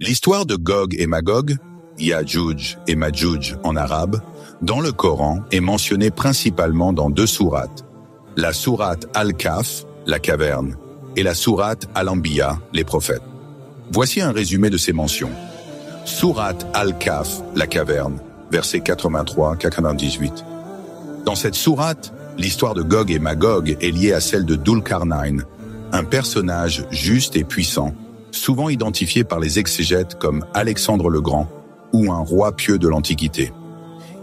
L'histoire de Gog et Magog, Ya'juj et Ma'juj en arabe, dans le Coran est mentionnée principalement dans deux sourates. La sourate Al-Kahf, la caverne, et la sourate Al-Anbiya, les prophètes. Voici un résumé de ces mentions. Sourate Al-Kahf, la caverne, versets 83-98. Dans cette sourate, l'histoire de Gog et Magog est liée à celle de Dhul-Qarnayn, un personnage juste et puissant, souvent identifié par les exégètes comme Alexandre le Grand ou un roi pieux de l'Antiquité.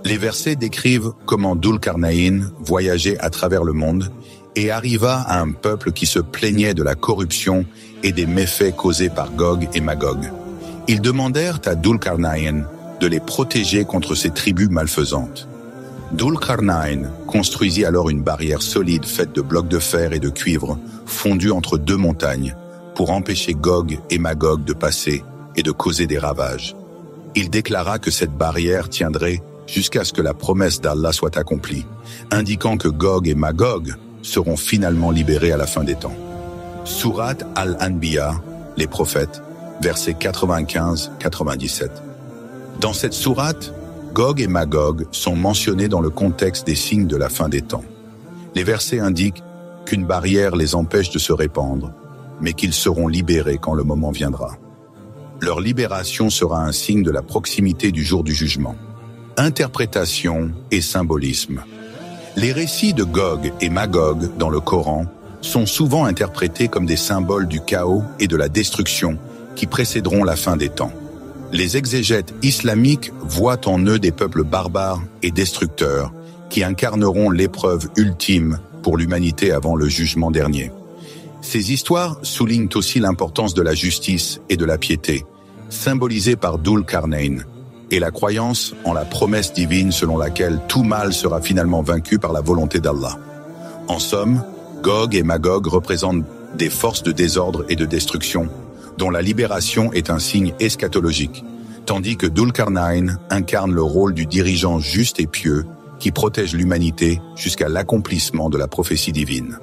Les versets décrivent comment Dhul-Qarnayn voyageait à travers le monde et arriva à un peuple qui se plaignait de la corruption et des méfaits causés par Gog et Magog. Ils demandèrent à Dhul-Qarnayn de les protéger contre ces tribus malfaisantes. Dhul-Qarnayn construisit alors une barrière solide faite de blocs de fer et de cuivre fondus entre deux montagnes pour empêcher Gog et Magog de passer et de causer des ravages. Il déclara que cette barrière tiendrait jusqu'à ce que la promesse d'Allah soit accomplie, indiquant que Gog et Magog seront finalement libérés à la fin des temps. Sourate Al-Anbiya, les prophètes, versets 95-97. Dans cette sourate, Gog et Magog sont mentionnés dans le contexte des signes de la fin des temps. Les versets indiquent qu'une barrière les empêche de se répandre, mais qu'ils seront libérés quand le moment viendra. Leur libération sera un signe de la proximité du jour du jugement. Interprétation et symbolisme. Les récits de Gog et Magog dans le Coran sont souvent interprétés comme des symboles du chaos et de la destruction qui précéderont la fin des temps. Les exégètes islamiques voient en eux des peuples barbares et destructeurs qui incarneront l'épreuve ultime pour l'humanité avant le jugement dernier. Ces histoires soulignent aussi l'importance de la justice et de la piété, symbolisée par Dhul-Qarnayn, et la croyance en la promesse divine selon laquelle tout mal sera finalement vaincu par la volonté d'Allah. En somme, Gog et Magog représentent des forces de désordre et de destruction, dont la libération est un signe eschatologique, tandis que Dhul-Qarnayn incarne le rôle du dirigeant juste et pieux qui protège l'humanité jusqu'à l'accomplissement de la prophétie divine.